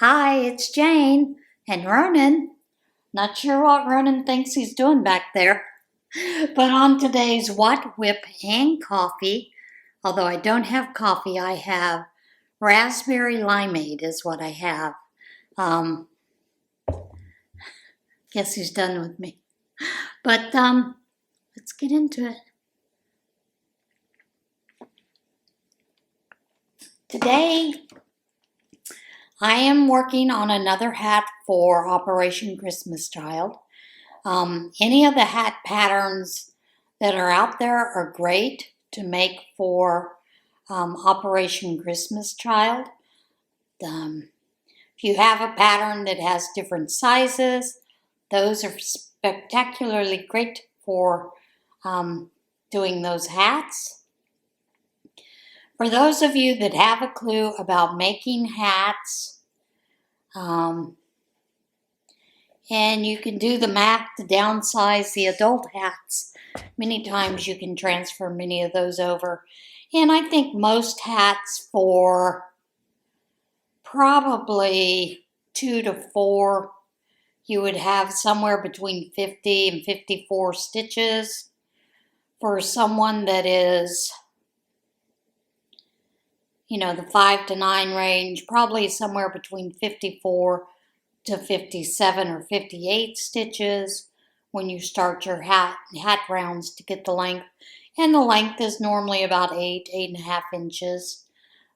Hi, it's Jane and Ronan. Not sure what Ronan thinks he's doing back there, but on today's WOTWIP and Coffee, although I don't have coffee, I have raspberry limeade is what I have. Guess he's done with me. But let's get into it. Today, I am working on another hat for Operation Christmas Child. Any of the hat patterns that are out there are great to make for Operation Christmas Child. If you have a pattern that has different sizes, those are spectacularly great for doing those hats. For those of you that have a clue about making hats, and you can do the math to downsize the adult hats. Many times you can transfer many of those over. And I think most hats for probably 2 to 4, you would have somewhere between 50 and 54 stitches. For someone that is, the 5 to 9 range, probably somewhere between 54 to 57 or 58 stitches when you start your hat rounds to get the length. And the length is normally about 8.5 inches.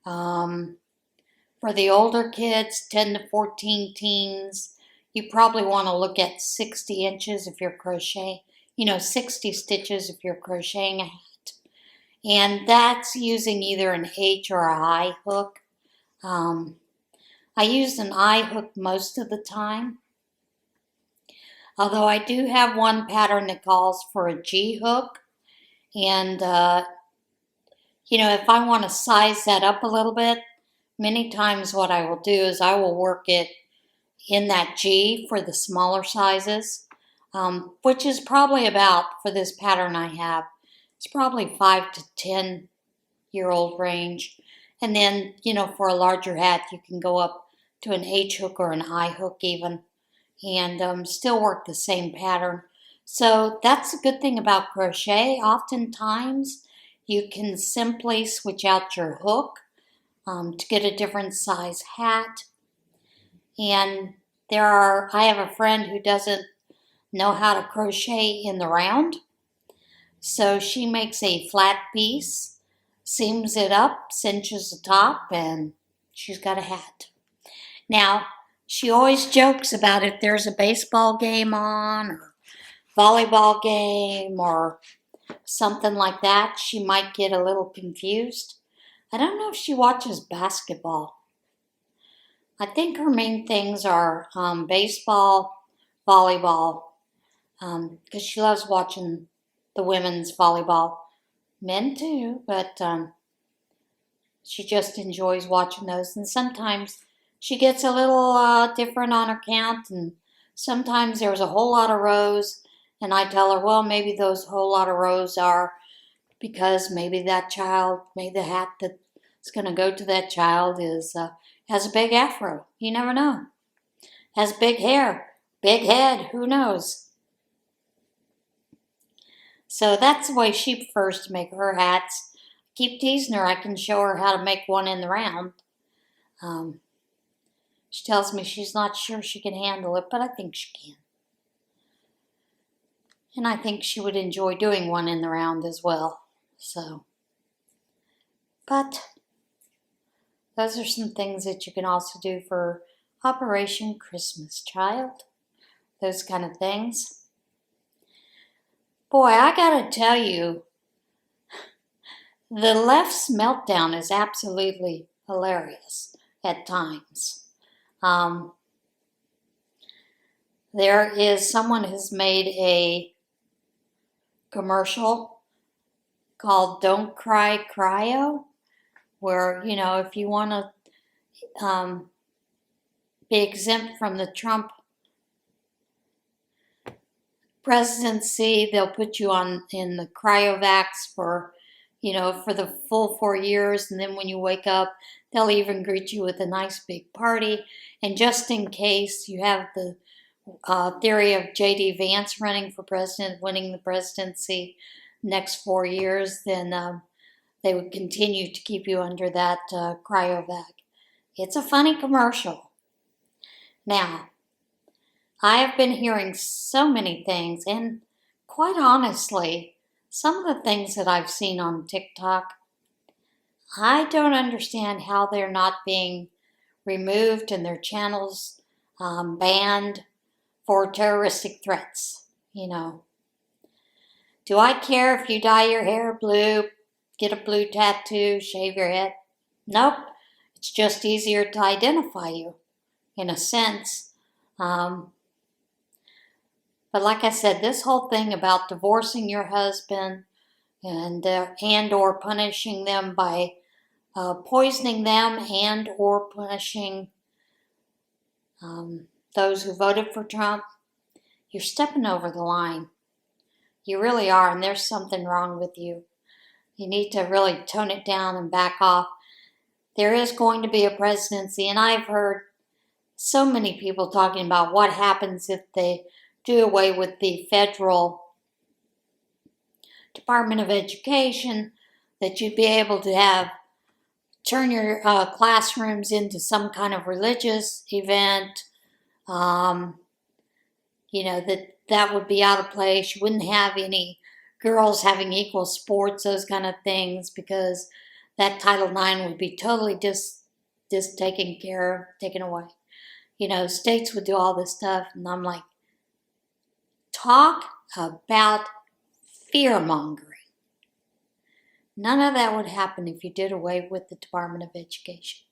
For the older kids, 10 to 14 teens, you probably want to look at 60 inches if you're crocheting, 60 stitches if you're crocheting a hat. And that's using either an H or a I hook. I use an I hook most of the time, although I do have one pattern that calls for a G hook. And, if I want to size that up a little bit, many times what I will do is I will work it in that G for the smaller sizes, which is probably about, for this pattern I have, it's probably 5 to 10-year-old range. And then, for a larger hat, you can go up to an H hook or an I hook even, and still work the same pattern. So that's a good thing about crochet. Oftentimes, you can simply switch out your hook to get a different size hat. And I have a friend who doesn't know how to crochet in the round. So she makes a flat piece, seams it up, cinches the top, and she's got a hat. Now, she always jokes about if there's a baseball game on or volleyball game or something like that, she might get a little confused. I don't know if she watches basketball. I think her main things are baseball, volleyball, because she loves watching the women's volleyball. Men too, but she just enjoys watching those. And sometimes she gets a little different on her count, and sometimes there's a whole lot of rows, and I tell her, well, maybe those whole lot of rows are because maybe that child, maybe the hat that's going to go to that child has a big afro. You never know. Has big hair, big head, who knows? So that's the way she prefers to make her hats. Keep teasing her. I can show her how to make one in the round. She tells me she's not sure she can handle it, but I think she can. And I think she would enjoy doing one in the round as well. But those are some things that you can also do for Operation Christmas Child. Those kind of things. Boy, I gotta tell you, the left's meltdown is absolutely hilarious at times. There is someone who's made a commercial called Don't Cry Cryo, where, if you want to be exempt from the Trump presidency, they'll put you in the cryovacs for, for the full 4 years. And then when you wake up, they'll even greet you with a nice big party. And just in case you have the theory of J.D. Vance running for president, winning the presidency next 4 years, then they would continue to keep you under that cryovac. It's a funny commercial. Now, I have been hearing so many things, and quite honestly, some of the things that I've seen on TikTok, I don't understand how they're not being removed and their channels banned for terroristic threats. Do I care if you dye your hair blue, get a blue tattoo, shave your head? Nope. It's just easier to identify you, in a sense. But like I said, this whole thing about divorcing your husband and or punishing them by poisoning them and or punishing those who voted for Trump, you're stepping over the line. You really are, and there's something wrong with you. You need to really tone it down and back off. There is going to be a presidency, and I've heard so many people talking about what happens if they do away with the federal Department of Education, that you'd be able to turn your classrooms into some kind of religious event. That would be out of place. You wouldn't have any girls having equal sports, those kind of things, because that Title IX would be totally just taken away. States would do all this stuff, and I'm like, talk about fear-mongering. None of that would happen if you did away with the Department of Education.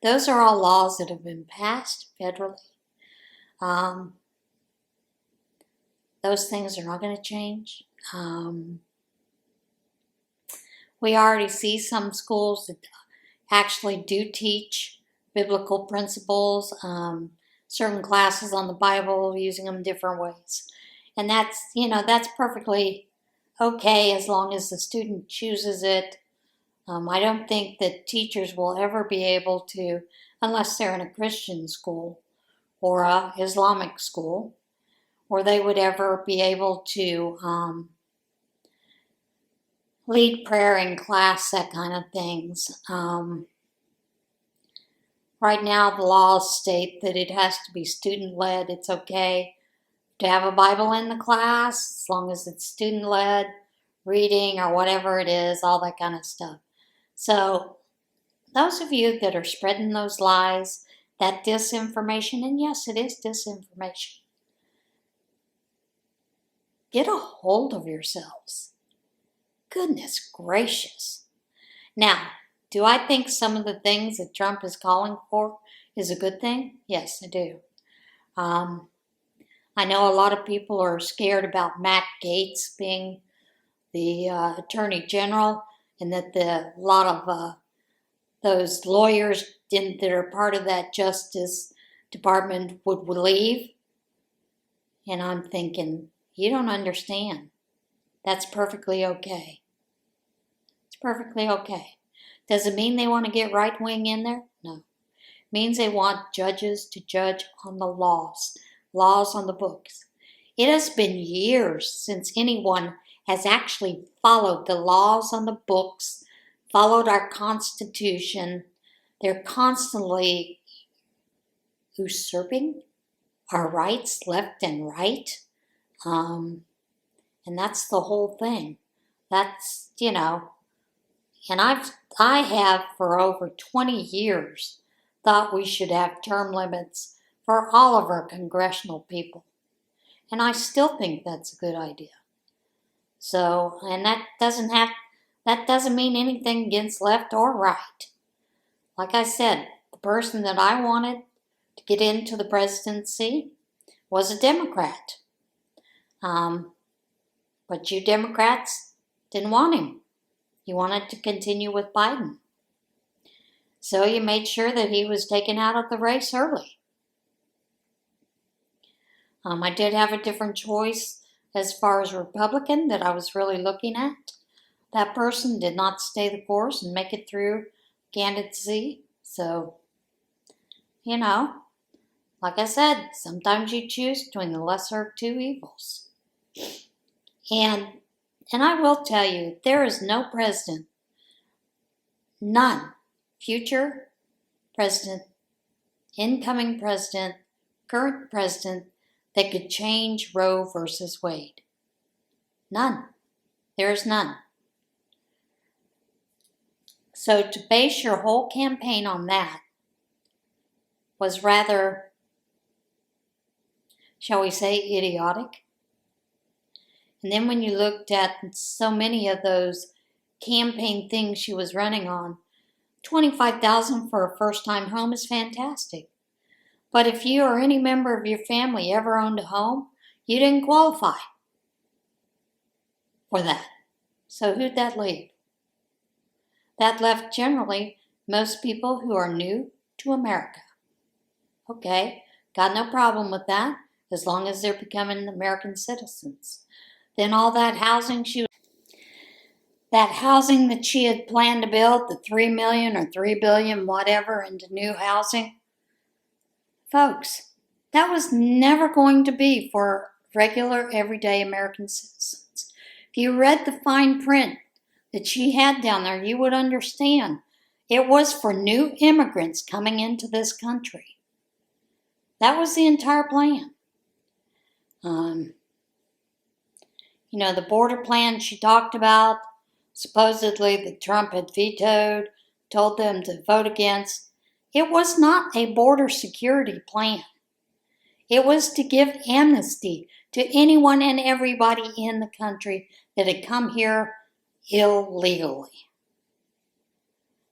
Those are all laws that have been passed federally. Those things are not going to change. We already see some schools that actually do teach biblical principles, certain classes on the Bible, using them different ways. And that's perfectly okay as long as the student chooses it. I don't think that teachers will ever be able to, unless they're in a Christian school or a Islamic school, or they would ever be able to lead prayer in class, that kind of things. Right now, the laws state that it has to be student-led. It's okay to have a Bible in the class, as long as it's student-led, reading or whatever it is, all that kind of stuff. So, those of you that are spreading those lies, that disinformation, and yes, it is disinformation, get a hold of yourselves. Goodness gracious. Now, do I think some of the things that Trump is calling for is a good thing? Yes, I do. I know a lot of people are scared about Matt Gaetz being the Attorney General, and that a lot of those lawyers that are part of that Justice Department would leave. And I'm thinking, you don't understand. That's perfectly okay. It's perfectly okay. Does it mean they want to get right-wing in there? No. It means they want judges to judge on the laws on the books. It has been years since anyone has actually followed the laws on the books, followed our Constitution. They're constantly usurping our rights left and right. And that's the whole thing. That's, and I have for over 20 years thought we should have term limits for all of our congressional people. And I still think that's a good idea. So, and that doesn't mean anything against left or right. Like I said, the person that I wanted to get into the presidency was a Democrat. But you Democrats didn't want him. You wanted to continue with Biden. So you made sure that he was taken out of the race early. I did have a different choice as far as Republican that I was really looking at. that person did not stay the course and make it through candidacy. So, you know, like I said, sometimes you choose between the lesser of two evils. And I will tell you, there is no president, none, future president, incoming president, current president, that could change Roe versus Wade. None. There is none. So to base your whole campaign on that was rather, shall we say, idiotic. And then when you looked at so many of those campaign things she was running on, $25,000 for a first-time home is fantastic. But if you or any member of your family ever owned a home, you didn't qualify for that. So who'd that leave? That left generally most people who are new to America. Okay, got no problem with that as long as they're becoming American citizens. Then all that housing that she had planned to build, the $3 million or $3 billion, whatever, into new housing, folks, that was never going to be for regular, everyday American citizens. If you read the fine print that she had down there, you would understand it was for new immigrants coming into this country. That was the entire plan. The border plan she talked about, supposedly that Trump had vetoed, told them to vote against. It was not a border security plan. It was to give amnesty to anyone and everybody in the country that had come here illegally.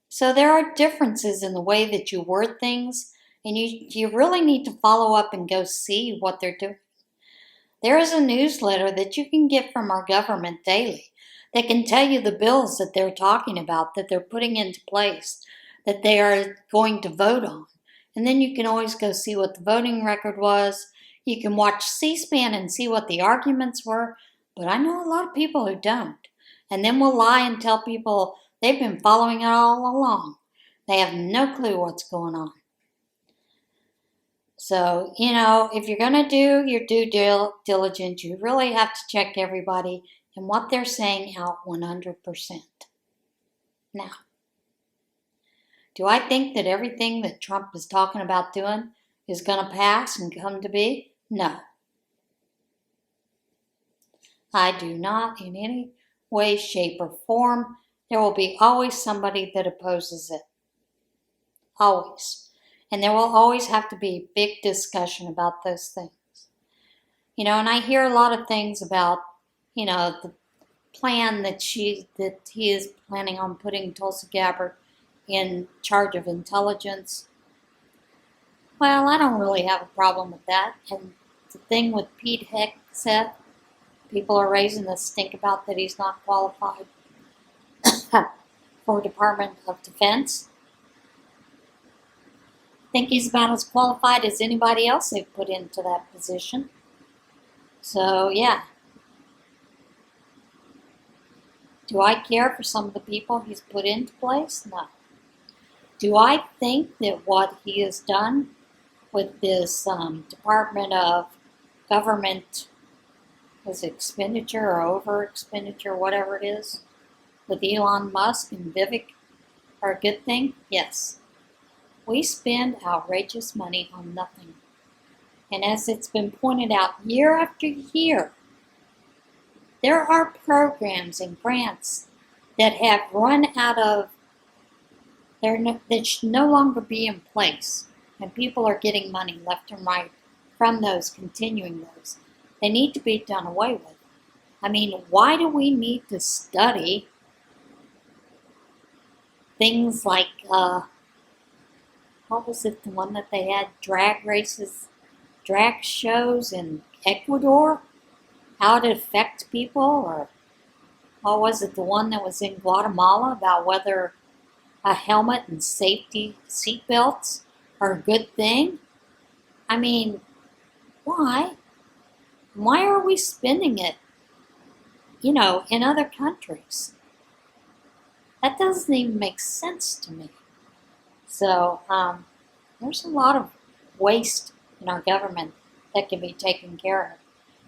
So there are differences in the way that you word things, and you really need to follow up and go see what they're doing. There is a newsletter that you can get from our government daily that can tell you the bills that they're talking about, that they're putting into place, that they are going to vote on. And then you can always go see what the voting record was. You can watch C-SPAN and see what the arguments were, but I know a lot of people who don't. And then will lie and tell people they've been following it all along. They have no clue what's going on. So, if you're going to do your due diligence, you really have to check everybody and what they're saying out 100%. Now, do I think that everything that Trump is talking about doing is going to pass and come to be? No. I do not in any way, shape, or form. There will be always somebody that opposes it. Always. And there will always have to be a big discussion about those things. And I hear a lot of things about, the plan that he is planning on putting Tulsi Gabbard in charge of intelligence. Well, I don't really have a problem with that. And the thing with Pete Hegseth, people are raising the stink about that he's not qualified for Department of Defense. I think he's about as qualified as anybody else they've put into that position. So, yeah. Do I care for some of the people he's put into place? No. Do I think that what he has done with this Department of Government expenditure or over expenditure, whatever it is, with Elon Musk and Vivek are a good thing? Yes. We spend outrageous money on nothing. And as it's been pointed out year after year, there are programs and grants that have run out of, that should no longer be in place. And people are getting money left and right from those, continuing those. They need to be done away with. I mean, why do we need to study things like, what was it, the one that they had, drag races, drag shows in Ecuador? How it affects people? Or what was it, the one that was in Guatemala about whether a helmet and safety seatbelts are a good thing? I mean, why? Why are we spending it, in other countries? That doesn't even make sense to me. So there's a lot of waste in our government that can be taken care of.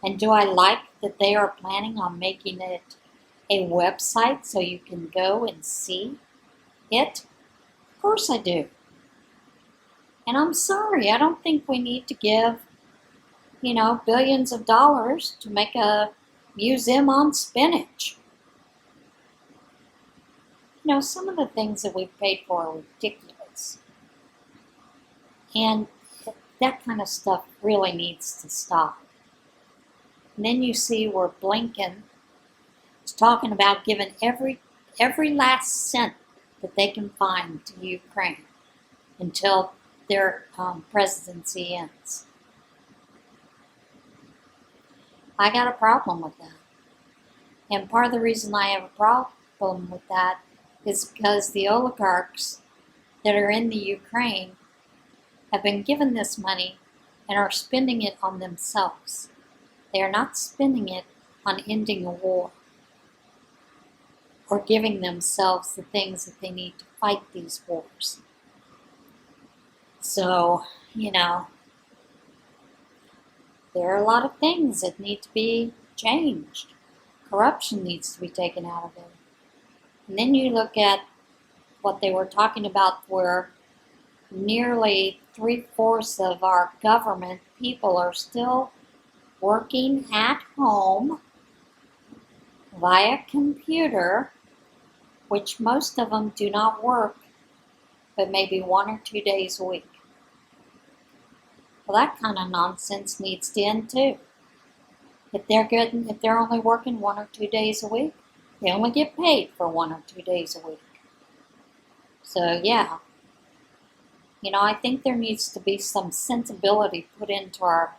And do I like that they are planning on making it a website so you can go and see it? Of course I do. And I'm sorry, I don't think we need to give, billions of dollars to make a museum on spinach. Some of the things that we've paid for are ridiculous. And that kind of stuff really needs to stop. And then you see where Blinken is talking about giving every last cent that they can find to Ukraine until their presidency ends. I got a problem with that. And part of the reason I have a problem with that is because the oligarchs that are in the Ukraine have been given this money and are spending it on themselves. They are not spending it on ending a war or giving themselves the things that they need to fight these wars. So, there are a lot of things that need to be changed. Corruption needs to be taken out of it. And then you look at what they were talking about where nearly 3/4 of our government people are still working at home via computer, which most of them do not work, but maybe 1 or 2 days a week. Well, that kind of nonsense needs to end too. If they're only working 1 or 2 days a week, they only get paid for 1 or 2 days a week. So yeah, I think there needs to be some sensibility put into our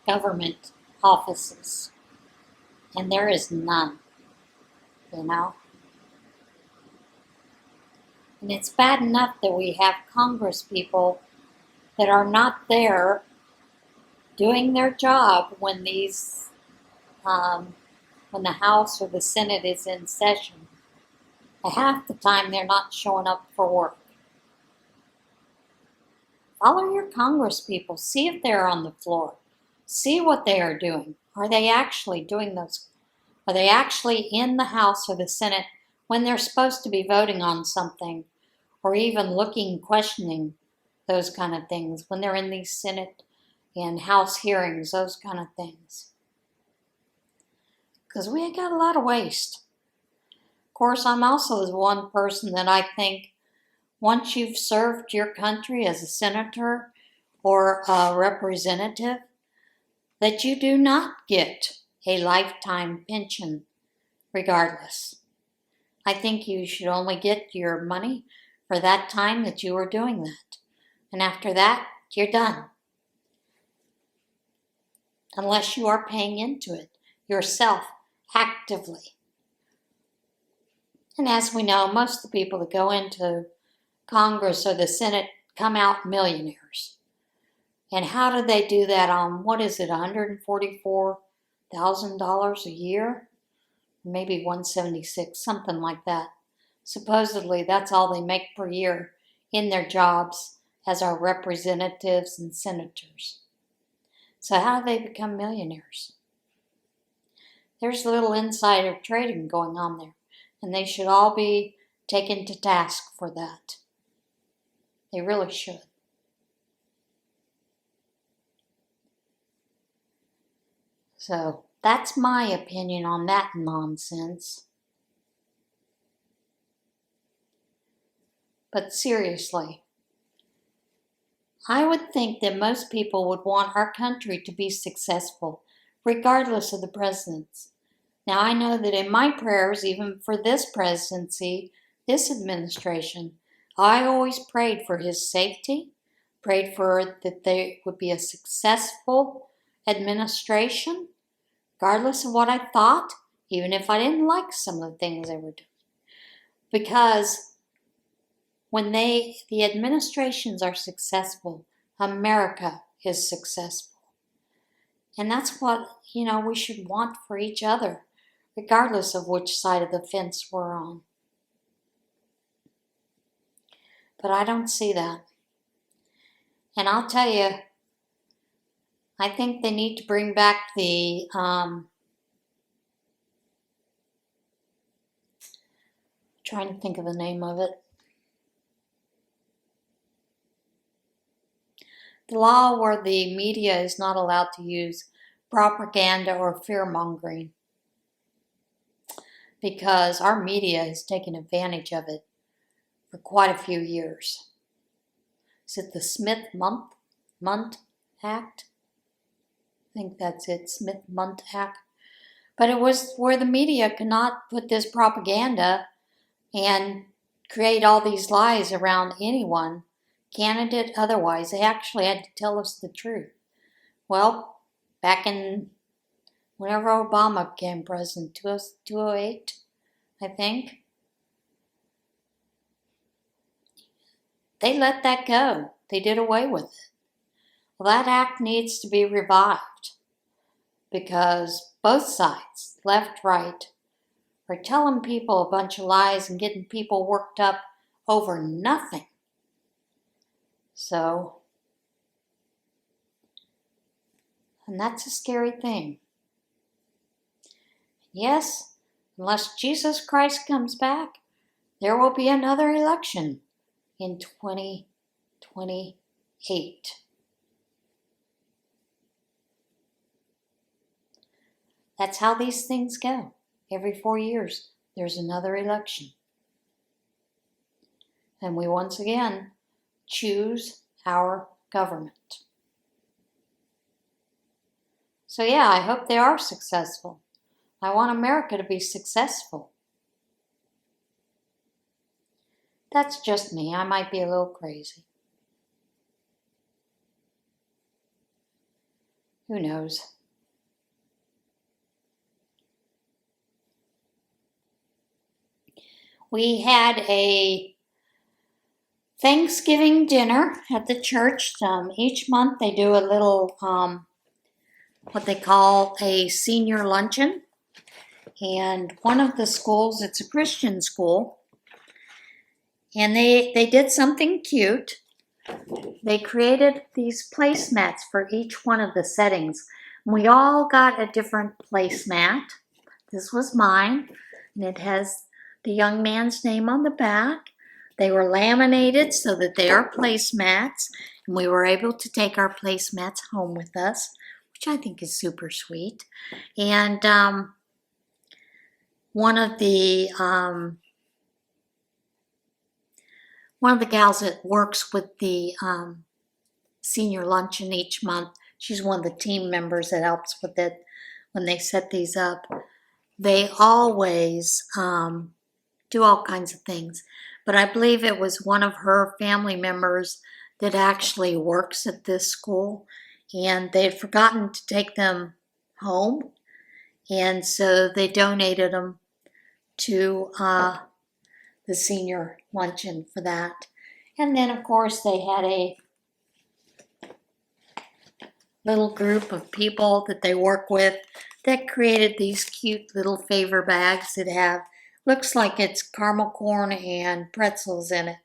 government offices, and there is none. And it's bad enough that we have Congress people that are not there doing their job when when the House or the Senate is in session. Half the time they're not showing up for work. Follow your Congress people. See if they're on the floor. See what they are doing. Are they actually doing those? Are they actually in the House or the Senate when they're supposed to be voting on something, or even looking, questioning those kind of things when they're in these Senate and House hearings, those kind of things? Because we got a lot of waste. Of course, I'm also the one person that I think once you've served your country as a senator or a representative, that you do not get a lifetime pension regardless. I think you should only get your money for that time that you were doing that. And after that, you're done. Unless you are paying into it yourself actively. And as we know, most of the people that go into Congress or the Senate come out millionaires. And how do they do that on, $144,000 a year? Maybe $176,000, something like that. Supposedly, that's all they make per year in their jobs as our representatives and senators. So how do they become millionaires? There's a little insider trading going on there, and they should all be taken to task for that. They really should. So that's my opinion on that nonsense. But seriously, I would think that most people would want our country to be successful, regardless of the presidents. Now, I know that in my prayers, even for this presidency, this administration, I always prayed for his safety, prayed for that there would be a successful administration, regardless of what I thought, even if I didn't like some of the things they were doing. Because when the administrations are successful, America is successful. And that's what, we should want for each other, regardless of which side of the fence we're on. But I don't see that. And I'll tell you, I think they need to bring back the trying to think of the name of it. The law where the media is not allowed to use propaganda or fear-mongering, because our media has taken advantage of it for quite a few years. Is it the Smith-Mundt Act? I think that's it, Smith-Mundt Act. But it was where the media could not put this propaganda and create all these lies around anyone, candidate otherwise. They actually had to tell us the truth. Well, back in whenever Obama became president, 2008, I think, they let that go. They did away with it. Well, that act needs to be revived because both sides, left, right, are telling people a bunch of lies and getting people worked up over nothing. So, and that's a scary thing. Yes, unless Jesus Christ comes back, there will be another election in 2028. That's how these things go. Every 4 years, there's another election. And we once again choose our government. So yeah, I hope they are successful. I want America to be successful. That's just me. I might be a little crazy. Who knows? We had a Thanksgiving dinner at the church. Each month they do a little, what they call a senior luncheon. And one of the schools, it's a Christian school, and they did something cute. They created these placemats for each one of the settings. We all got a different placemat. This was mine, and it has the young man's name on the back. They were laminated so that they are placemats, and we were able to take our placemats home with us, which I think is super sweet. And one of the gals that works with the senior luncheon each month, she's one of the team members that helps with it when they set these up. They always do all kinds of things. But I believe it was one of her family members that actually works at this school, and they had forgotten to take them home, and so they donated them to the senior luncheon for that. And then, of course, they had a little group of people that they work with that created these cute little favor bags that have, looks like it's caramel corn and pretzels in it.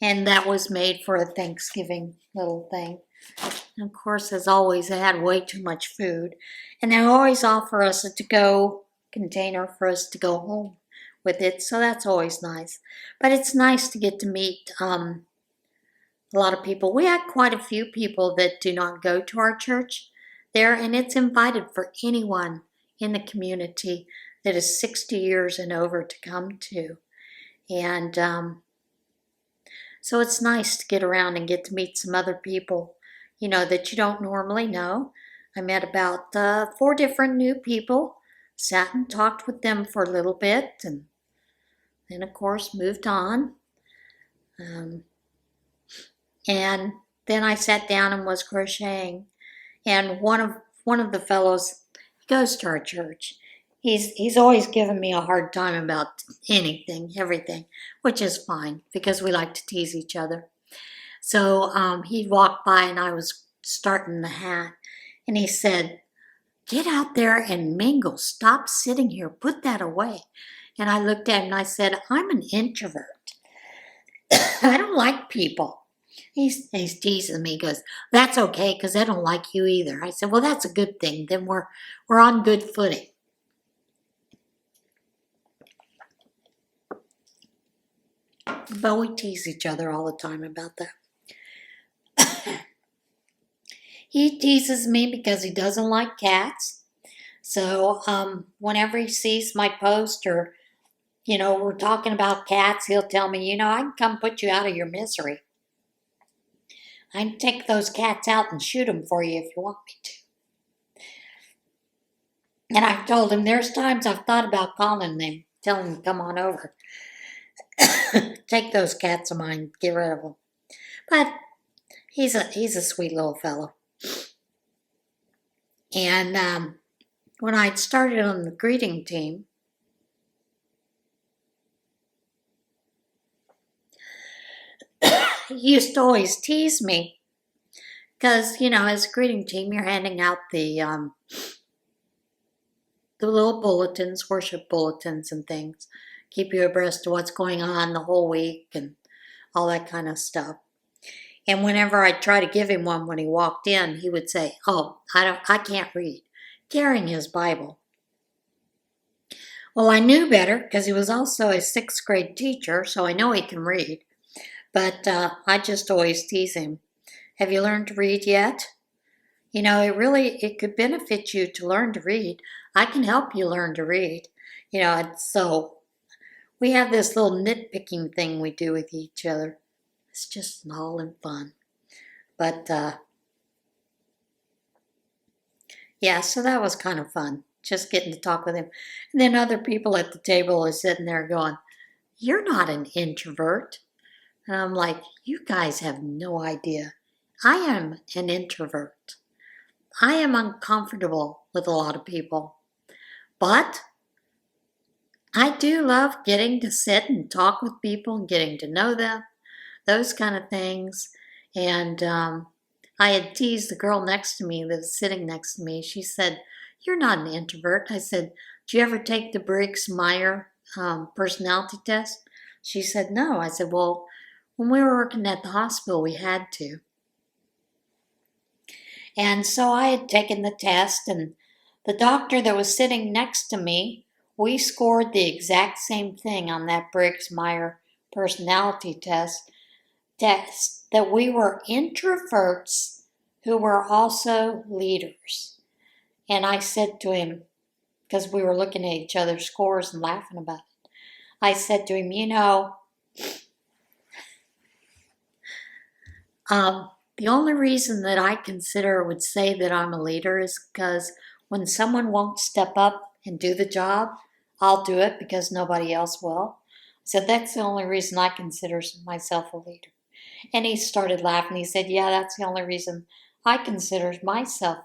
And that was made for a Thanksgiving little thing. And of course, as always, they had way too much food. And they always offer us a to-go container for us to go home with it. So that's always nice. But it's nice to get to meet a lot of people. We had quite a few people that do not go to our church there. And it's invited for anyone in the community that is 60 years and over to come to. And so it's nice to get around and get to meet some other people, you know, that you don't normally know. I met about 4 different new people, sat and talked with them for a little bit, and then, of course, moved on. And then I sat down and was crocheting. And one of the fellows, he goes to our church. He's always given me a hard time about anything, everything, which is fine because we like to tease each other. So he walked by and I was starting the hat, and he said, "Get out there and mingle. Stop sitting here. Put that away." And I looked at him and I said, "I'm an introvert." I don't like people. He's teasing me. He goes, that's okay, because I don't like you either. I said, well, that's a good thing. Then we're on good footing. But we tease each other all the time about that. He teases me because he doesn't like cats. So whenever he sees my post or, we're talking about cats, he'll tell me, I can come put you out of your misery. I can take those cats out and shoot them for you if you want me to. And I've told him there's times I've thought about calling them, telling him to come on over. Take those cats of mine, get rid of them. But he's a sweet little fellow. And when I started on the greeting team, he used to always tease me because, as a greeting team, you're handing out the little bulletins, worship bulletins and things, keep you abreast of what's going on the whole week and all that kind of stuff. And whenever I try to give him one when he walked in, he would say, oh, I can't read, carrying his Bible. Well, I knew better because he was also a 6th grade teacher, so I know he can read. But I just always tease him. Have you learned to read yet? It could benefit you to learn to read. I can help you learn to read. So we have this little nitpicking thing we do with each other. It's just all in fun. But, yeah, so that was kind of fun, just getting to talk with him. And then other people at the table are sitting there going, you're not an introvert. And I'm like, you guys have no idea. I am an introvert. I am uncomfortable with a lot of people. But I do love getting to sit and talk with people and getting to know them, those kind of things. And I had teased the girl next to me that was sitting next to me. She said, you're not an introvert. I said, do you ever take the Briggs-Meyer personality test? She said, no. I said, well, when we were working at the hospital, we had to. And so I had taken the test, and the doctor that was sitting next to me, we scored the exact same thing on that Briggs-Meyer personality test, that we were introverts who were also leaders. And I said to him, because we were looking at each other's scores and laughing about it, I said to him, the only reason that I would say that I'm a leader is because when someone won't step up and do the job, I'll do it because nobody else will. So that's the only reason I consider myself a leader. And he started laughing. He said, yeah, that's the only reason I consider myself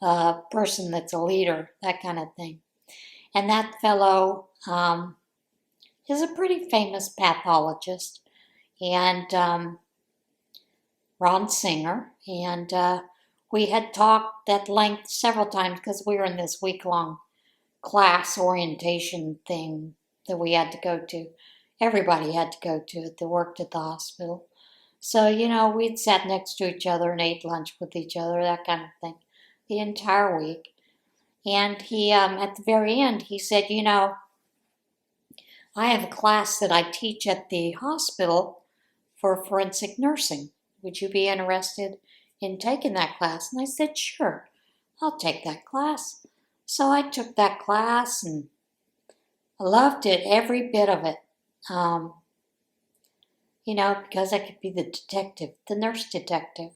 a person that's a leader, that kind of thing. And that fellow is a pretty famous pathologist. And Ron Singer, and we had talked at length several times because we were in this week-long class orientation thing that we had to go to. Everybody had to go to it that worked at the hospital. So, we'd sat next to each other and ate lunch with each other, that kind of thing, the entire week. And he, at the very end, he said, I have a class that I teach at the hospital for forensic nursing. Would you be interested in taking that class? And I said, sure, I'll take that class. So I took that class and I loved it, every bit of it. Because I could be the detective, the nurse detective.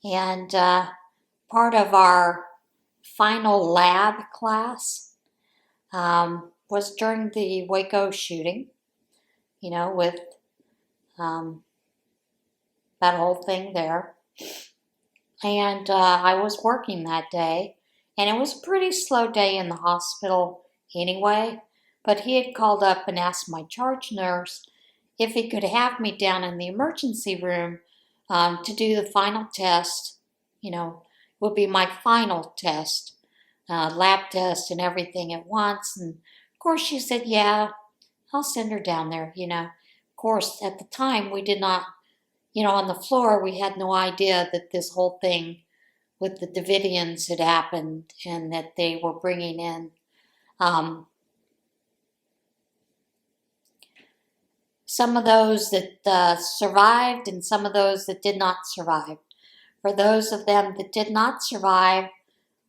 And part of our final lab class was during the Waco shooting, with that whole thing there. And I was working that day, and it was a pretty slow day in the hospital anyway, but he had called up and asked my charge nurse if he could have me down in the emergency room to do the final test. Would be my final test, lab test and everything at once. And of course she said, yeah, I'll send her down there, Of course, at the time, we did not, on the floor, we had no idea that this whole thing with the Davidians had happened and that they were bringing in some of those that survived and some of those that did not survive. For those of them that did not survive,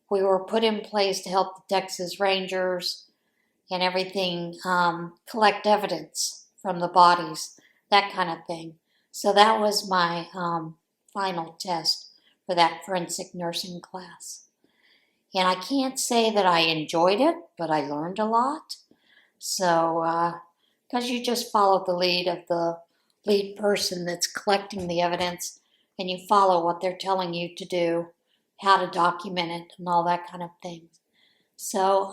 we were put in place to help the Texas Rangers and everything collect evidence from the bodies, that kind of thing. So that was my final test for that forensic nursing class. And I can't say that I enjoyed it, but I learned a lot. So, because you just follow the lead of the lead person that's collecting the evidence, and you follow what they're telling you to do, how to document it, and all that kind of thing. So,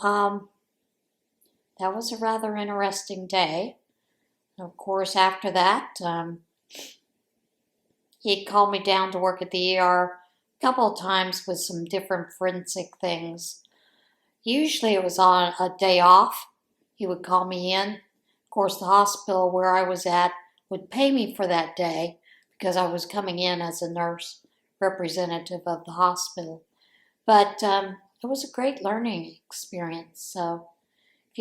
that was a rather interesting day. And of course, after that, he'd called me down to work at the ER a couple of times with some different forensic things. Usually it was on a day off. He would call me in. Of course, the hospital where I was at would pay me for that day because I was coming in as a nurse representative of the hospital. But it was a great learning experience. So if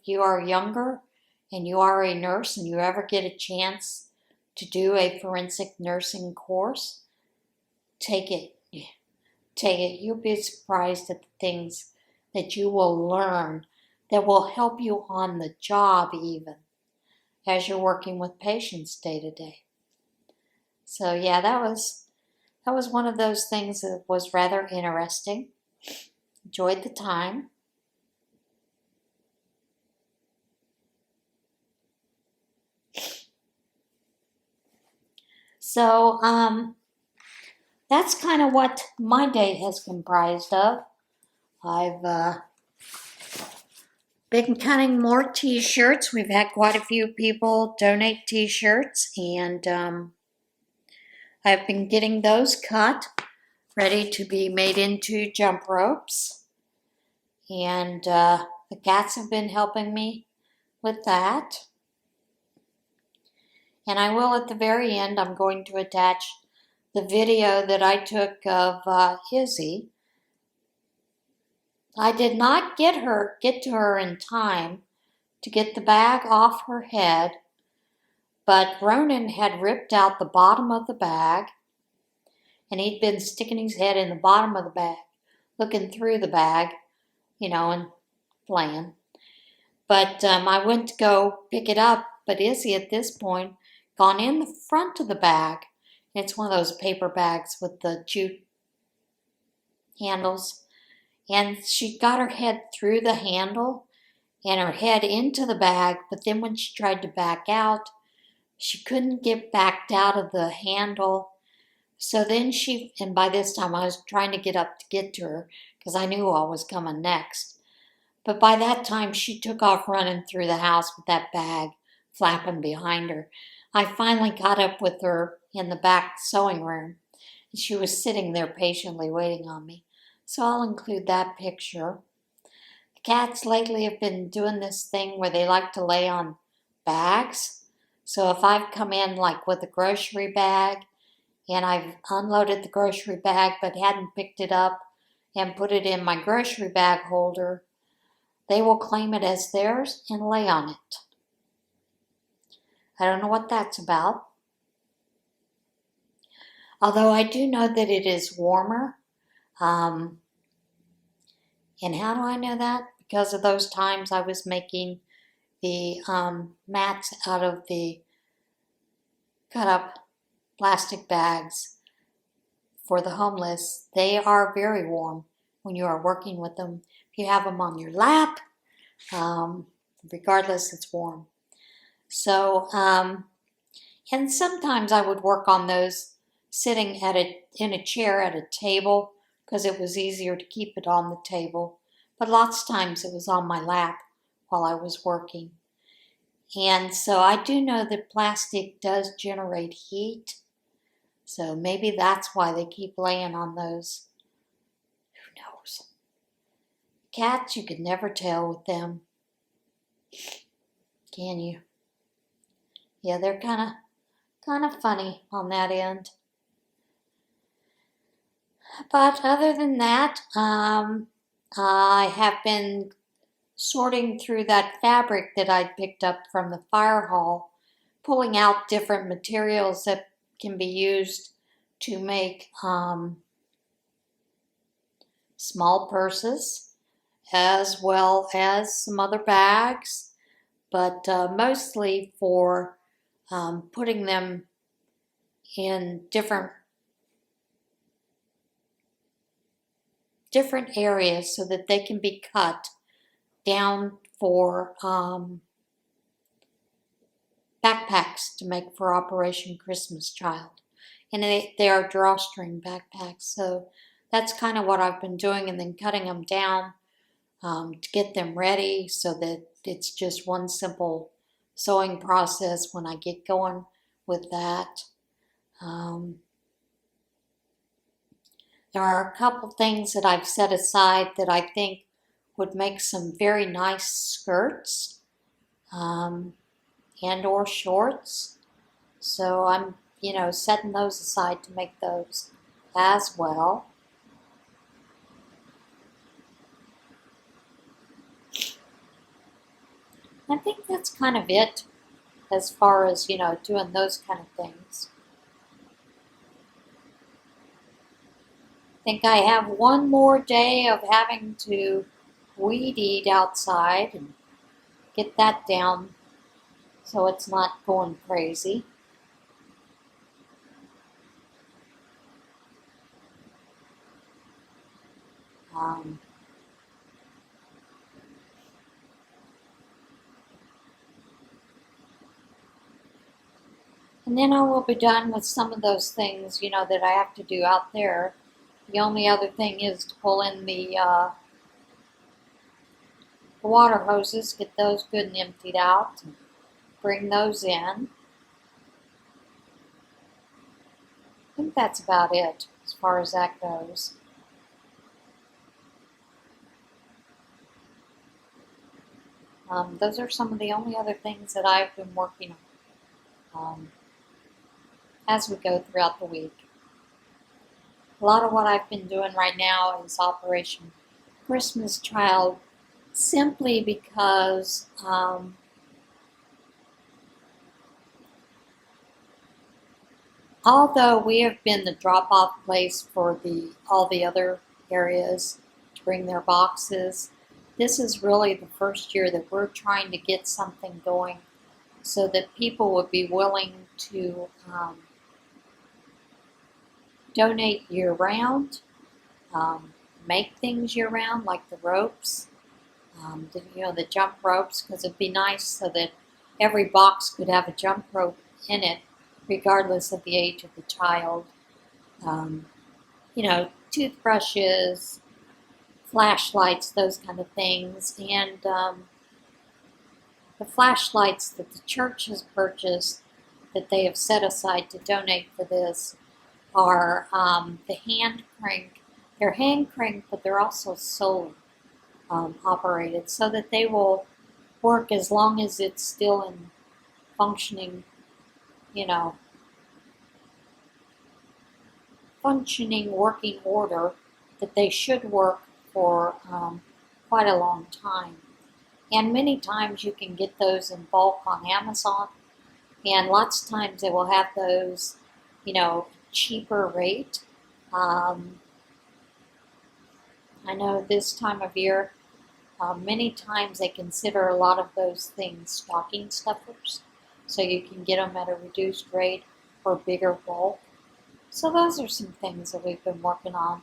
you are younger and you are a nurse and you ever get a chance to do a forensic nursing course, take it. Take it. You'll be surprised at the things that you will learn that will help you on the job even as you're working with patients day to day. So yeah, that was one of those things that was rather interesting. Enjoyed the time. So that's kind of what my day has comprised of. I've been cutting more t-shirts. We've had quite a few people donate t-shirts, and I've been getting those cut, ready to be made into jump ropes. And the cats have been helping me with that. And I will, at the very end, I'm going to attach the video that I took of Izzy. I did not get to her in time to get the bag off her head, but Ronan had ripped out the bottom of the bag, and he'd been sticking his head in the bottom of the bag, looking through the bag, and playing. But I went to go pick it up, but Izzy at this point gone in the front of the bag. It's one of those paper bags with the jute handles. And she got her head through the handle and her head into the bag, but then when she tried to back out, she couldn't get backed out of the handle. So then and by this time I was trying to get up to get to her because I knew what was coming next. But by that time she took off running through the house with that bag flapping behind her. I finally got up with her in the back sewing room, and she was sitting there patiently waiting on me. So I'll include that picture. The cats lately have been doing this thing where they like to lay on bags. So if I've come in like with a grocery bag and I've unloaded the grocery bag but hadn't picked it up and put it in my grocery bag holder, they will claim it as theirs and lay on it. I don't know what that's about. Although I do know that it is warmer. And how do I know that? Because of those times I was making the mats out of the cut up plastic bags for the homeless. They are very warm when you are working with them. If you have them on your lap, regardless, it's warm. So, and sometimes I would work on those sitting in a chair at a table because it was easier to keep it on the table. But lots of times it was on my lap while I was working. And so I do know that plastic does generate heat. So maybe that's why they keep laying on those. Who knows? Cats, you could never tell with them. Can you? yeah, they're kind of funny on that end. But other than that, I have been sorting through that fabric that I picked up from the fire hall, pulling out different materials that can be used to make small purses, as well as some other bags, but mostly for putting them in different areas so that they can be cut down for backpacks to make for Operation Christmas Child. And they are drawstring backpacks, so that's kind of what I've been doing, and then cutting them down to get them ready so that it's just one simple sewing process when I get going with that. There are a couple things that I've set aside that I think would make some very nice skirts and or shorts. So I'm, setting those aside to make those as well. I think that's kind of it as far as, doing those kind of things. I think I have one more day of having to weed eat outside and get that down so it's not going crazy. And then I will be done with some of those things, that I have to do out there. The only other thing is to pull in the water hoses, get those good and emptied out, and bring those in. I think that's about it as far as that goes. Those are some of the only other things that I've been working on as we go throughout the week. A lot of what I've been doing right now is Operation Christmas Child, simply because although we have been the drop-off place for all the other areas to bring their boxes, this is really the first year that we're trying to get something going so that people would be willing to donate year-round, make things year-round, like the ropes, the jump ropes, because it'd be nice so that every box could have a jump rope in it, regardless of the age of the child. Toothbrushes, flashlights, those kind of things, and the flashlights that the church has purchased that they have set aside to donate for this are the hand crank. They're hand crank, but they're also solar operated, so that they will work as long as it's still in functioning, working order, that they should work for quite a long time. And many times you can get those in bulk on Amazon, and lots of times they will have those, cheaper rate. I know this time of year, many times they consider a lot of those things stocking stuffers, so you can get them at a reduced rate or bigger bulk. So those are some things that we've been working on,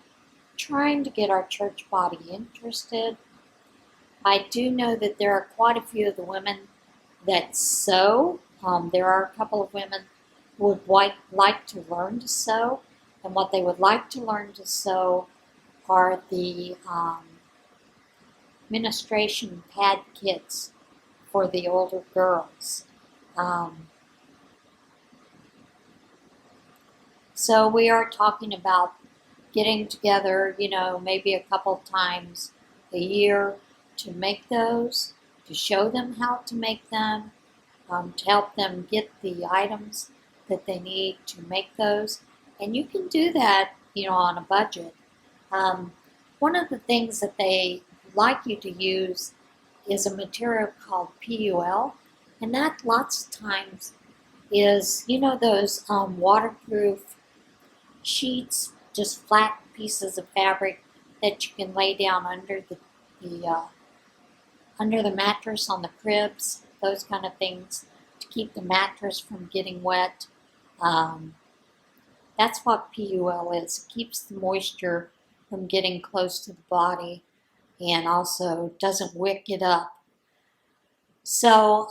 trying to get our church body interested. I do know that there are quite a few of the women that sew. There are a couple of women who would like to learn to sew, and what they would like to learn to sew are the ministration pad kits for the older girls. So we are talking about getting together, maybe a couple times a year to make those, to show them how to make them, to help them get the items that they need to make those. And you can do that, on a budget. Um, One of the things that they like you to use is a material called PUL, and that lots of times is, those waterproof sheets, just flat pieces of fabric that you can lay down the under the mattress on the cribs, those kind of things to keep the mattress from getting wet. Um, that's what PUL is. It keeps the moisture from getting close to the body and also doesn't wick it up. So,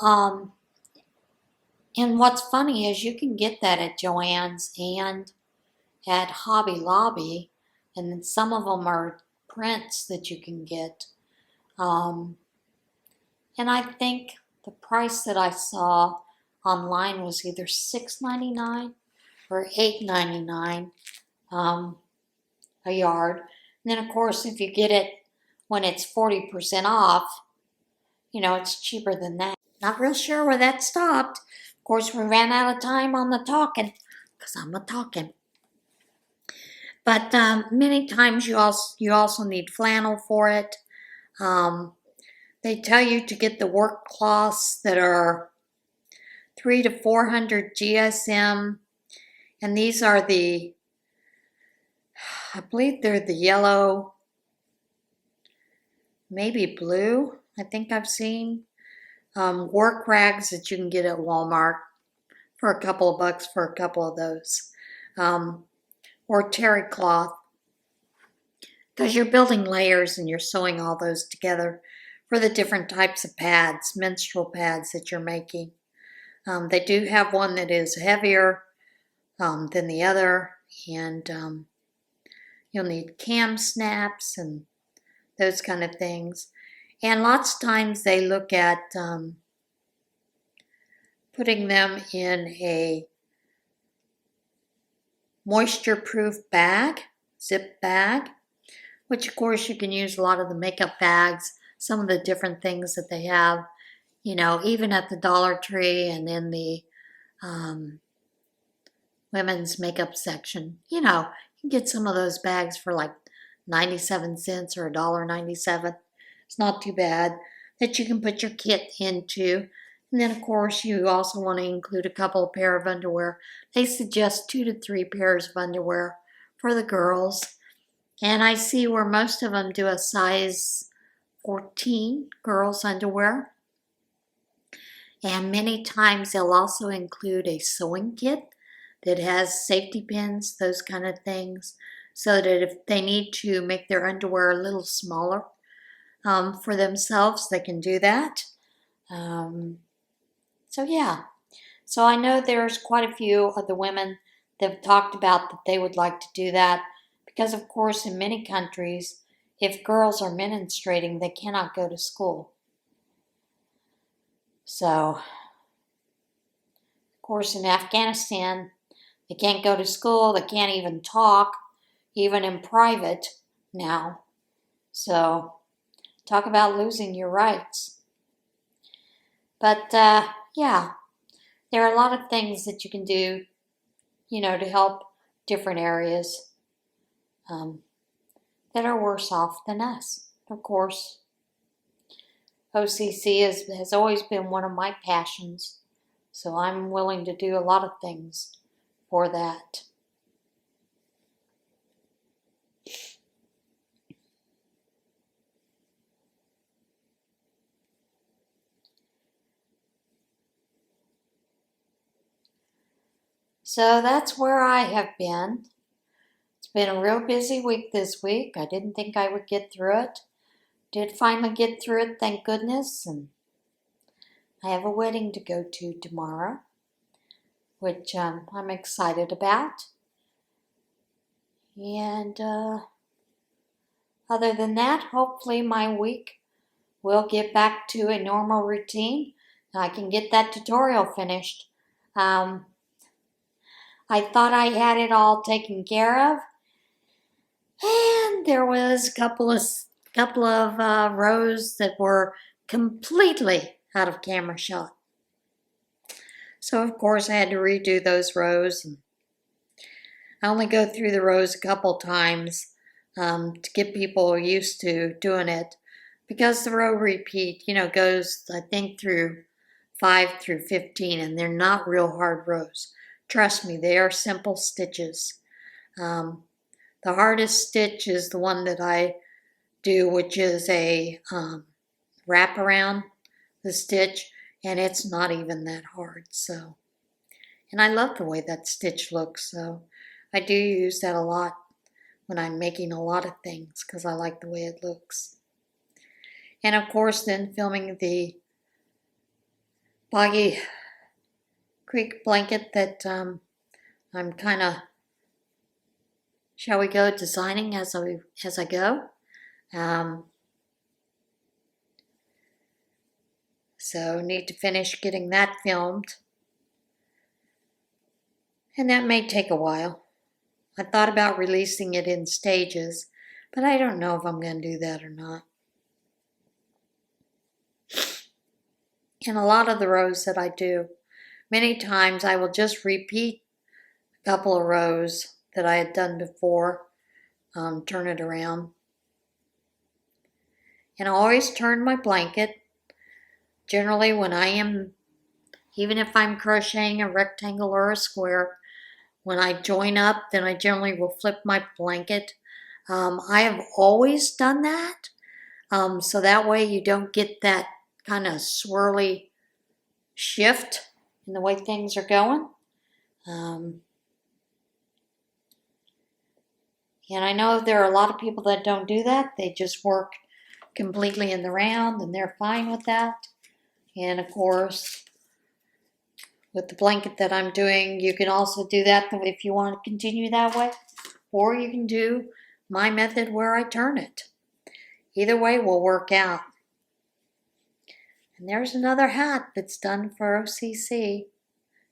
and what's funny is you can get that at Joann's and at Hobby Lobby, and then some of them are prints that you can get. And I think the price that I saw online was either $6.99 or $8.99 a yard. And then, of course, if you get it when it's 40% off, it's cheaper than that. Not real sure where that stopped. Of course, we ran out of time on the talking because I'm a talking. But many times you also need flannel for it. They tell you to get the work cloths that are 300 to 400 GSM, and these are I believe they're the yellow, maybe blue. I think I've seen work rags that you can get at Walmart for a couple of bucks for a couple of those, or terry cloth, because you're building layers and you're sewing all those together for the different types of pads, menstrual pads that you're making. They do have one that is heavier than the other, and you'll need cam snaps and those kind of things. And lots of times they look at putting them in a moisture-proof bag, zip bag, which of course you can use a lot of the makeup bags, some of the different things that they have, even at the Dollar Tree and in the women's makeup section. You can get some of those bags for like 97 cents or $1.97. It's not too bad that you can put your kit into. And then, of course, you also want to include a couple of pair of underwear. They suggest 2 to 3 pairs of underwear for the girls. And I see where most of them do a size 14 girls underwear. And many times they'll also include a sewing kit that has safety pins, those kind of things, so that if they need to make their underwear a little smaller for themselves, they can do that. So I know there's quite a few of the women that have talked about that they would like to do that because, of course, in many countries, if girls are menstruating, they cannot go to school. So, of course, in Afghanistan, they can't go to school, they can't even talk, even in private now. So, talk about losing your rights. But, there are a lot of things that you can do, to help different areas that are worse off than us. Of course, OCC has always been one of my passions, so I'm willing to do a lot of things for that. So that's where I have been. It's been a real busy week this week. I didn't think I would get through it. Did finally get through it, thank goodness. And I have a wedding to go to tomorrow, which I'm excited about. And other than that, hopefully my week will get back to a normal routine. I can get that tutorial finished. I thought I had it all taken care of, and there was a couple of rows that were completely out of camera shot. So of course I had to redo those rows. I only go through the rows a couple times to get people used to doing it, because the row repeat, goes, I think, through 5 through 15, and they're not real hard rows. Trust me, they are simple stitches. The hardest stitch is the one that I do, which is a wrap around the stitch, and it's not even that hard. So, and I love the way that stitch looks, so I do use that a lot when I'm making a lot of things, because I like the way it looks. And of course, then filming the Boggy Creek blanket that I'm kind of, shall we go, designing as I go. So need to finish getting that filmed, and that may take a while. I thought about releasing it in stages, but I don't know if I'm going to do that or not. And a lot of the rows that I do, many times I will just repeat a couple of rows that I had done before, turn it around. And I always turn my blanket. Generally when I am, even if I'm crocheting a rectangle or a square, when I join up, then I generally will flip my blanket. I have always done that, so that way you don't get that kind of swirly shift in the way things are going. And I know there are a lot of people that don't do that. They just work completely in the round, and they're fine with that. And of course, with the blanket that I'm doing, you can also do that if you want to continue that way, or you can do my method where I turn it. Either way will work out. And there's another hat that's done for OCC.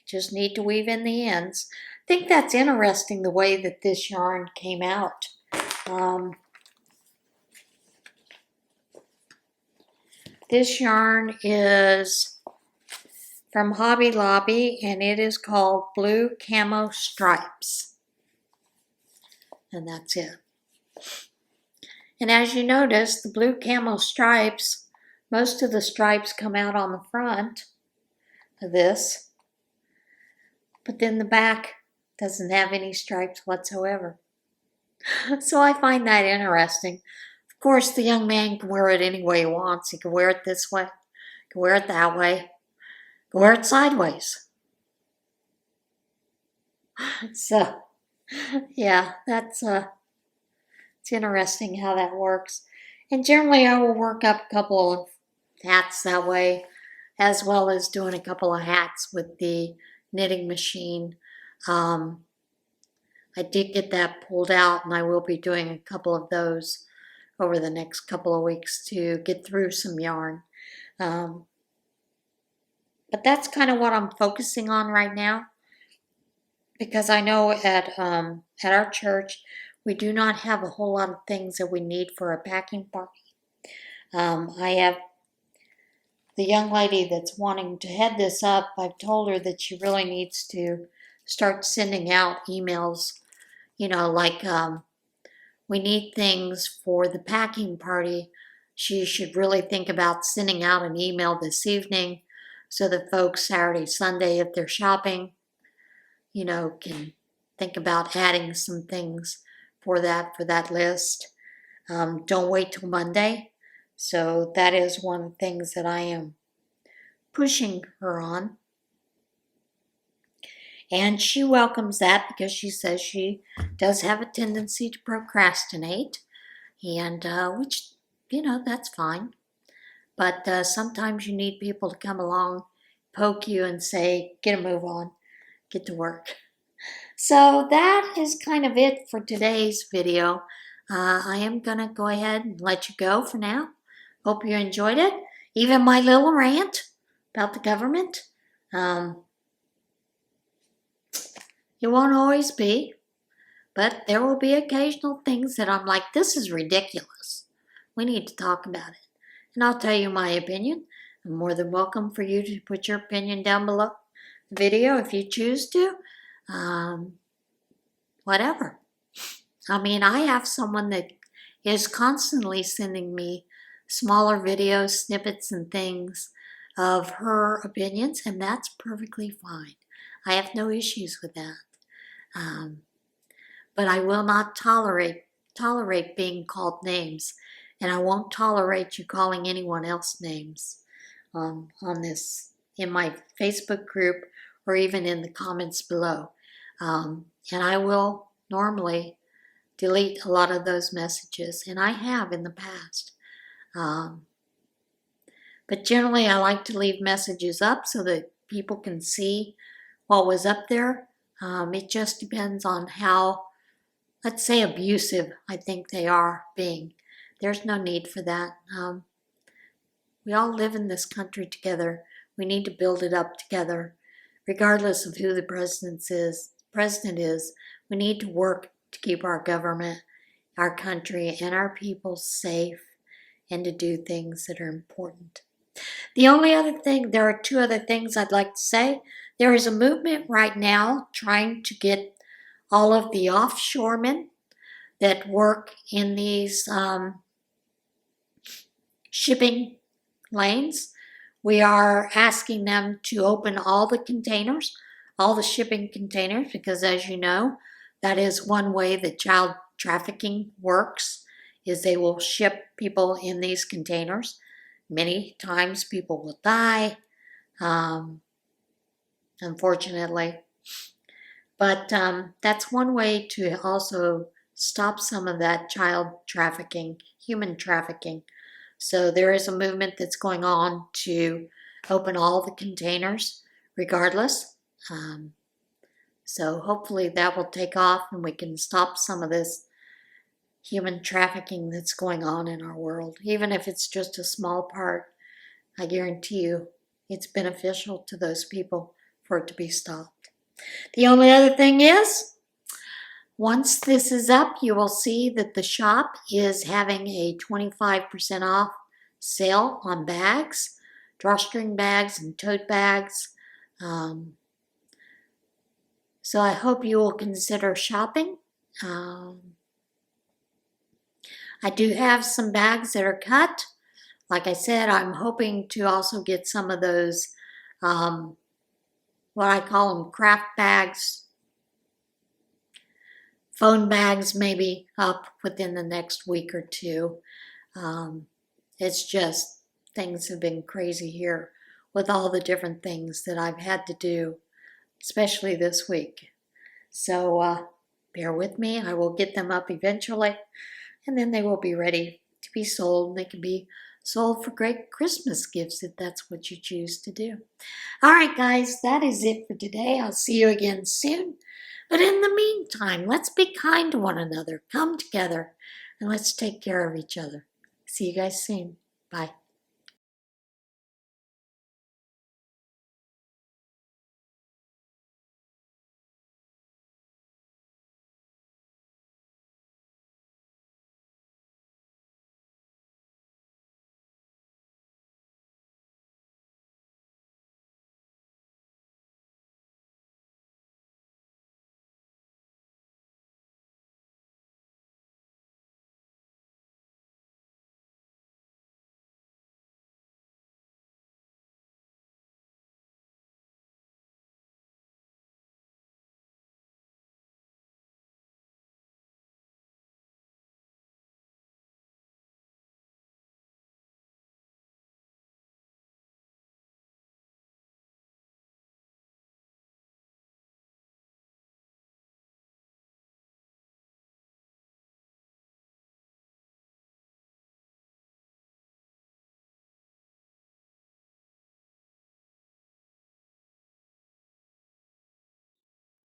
Just need to weave in the ends. I think that's interesting, the way that this yarn came out. This yarn is from Hobby Lobby, and it is called Blue Camo Stripes. And that's it. And as you notice, the blue camo stripes, most of the stripes come out on the front of this, but then the back doesn't have any stripes whatsoever. So I find that interesting. Of course, the young man can wear it any way he wants. He can wear it this way, he can wear it that way, he can wear it sideways. So, yeah, it's interesting how that works. And generally I will work up a couple of hats that way, as well as doing a couple of hats with the knitting machine. I did get that pulled out, and I will be doing a couple of those over the next couple of weeks to get through some yarn. But that's kind of what I'm focusing on right now, because I know at our church we do not have a whole lot of things that we need for a packing party. I have the young lady that's wanting to head this up. I've told her that she really needs to start sending out emails, like we need things for the packing party. She should really think about sending out an email this evening so that folks Saturday, Sunday, if they're shopping, can think about adding some things for that list. Don't wait till Monday. So that is one of the things that I am pushing her on. And she welcomes that, because she says she does have a tendency to procrastinate, and which, that's fine. But sometimes you need people to come along, poke you, and say, get a move on, get to work. So that is kind of it for today's video. I am going to go ahead and let you go for now. Hope you enjoyed it. Even my little rant about the government. It won't always be, but there will be occasional things that I'm like, this is ridiculous. We need to talk about it. And I'll tell you my opinion. I'm more than welcome for you to put your opinion down below video if you choose to. Whatever. I mean, I have someone that is constantly sending me smaller videos, snippets, and things of her opinions, and that's perfectly fine. I have no issues with that. But I will not tolerate being called names, and I won't tolerate you calling anyone else names on this in my Facebook group or even in the comments below. And I will normally delete a lot of those messages, and I have in the past. But generally, I like to leave messages up so that people can see what was up there. It just depends on how, let's say, abusive I think they are being. There's no need for that. We all live in this country together. We need to build it up together. Regardless of who the president is, we need to work to keep our government, our country, and our people safe and to do things that are important. The only other thing, there are two other things I'd like to say. There is a movement right now trying to get all of the offshoremen that work in these shipping lanes. We are asking them to open all the containers, all the shipping containers, because as you know, that is one way that child trafficking works, is they will ship people in these containers. Many times people will die, unfortunately. But that's one way to also stop some of that child trafficking, human trafficking. So there is a movement that's going on to open all the containers regardless. So hopefully that will take off and we can stop some of this human trafficking that's going on in our world. Even if it's just a small part, I guarantee you it's beneficial to those people for it to be stopped. The only other thing is, once this is up, you will see that the shop is having a 25% off sale on bags, drawstring bags and tote bags. So I hope you will consider shopping. I do have some bags that are cut. Like I said, I'm hoping to also get some of those, what I call them, craft bags, phone bags, maybe up within the next week or two. It's just things have been crazy here with all the different things that I've had to do, especially this week. So bear with me. I will get them up eventually, and then they will be ready to be sold. They can be sold for great Christmas gifts if that's what you choose to do. All right, guys, that is it for today. I'll see you again soon. But in the meantime, let's be kind to one another. Come together and let's take care of each other. See you guys soon. Bye.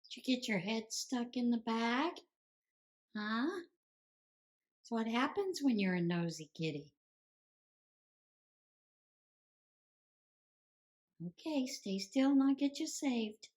Did you get your head stuck in the bag? Huh? That's what happens when you're a nosy kitty. Okay, stay still and I'll get you saved.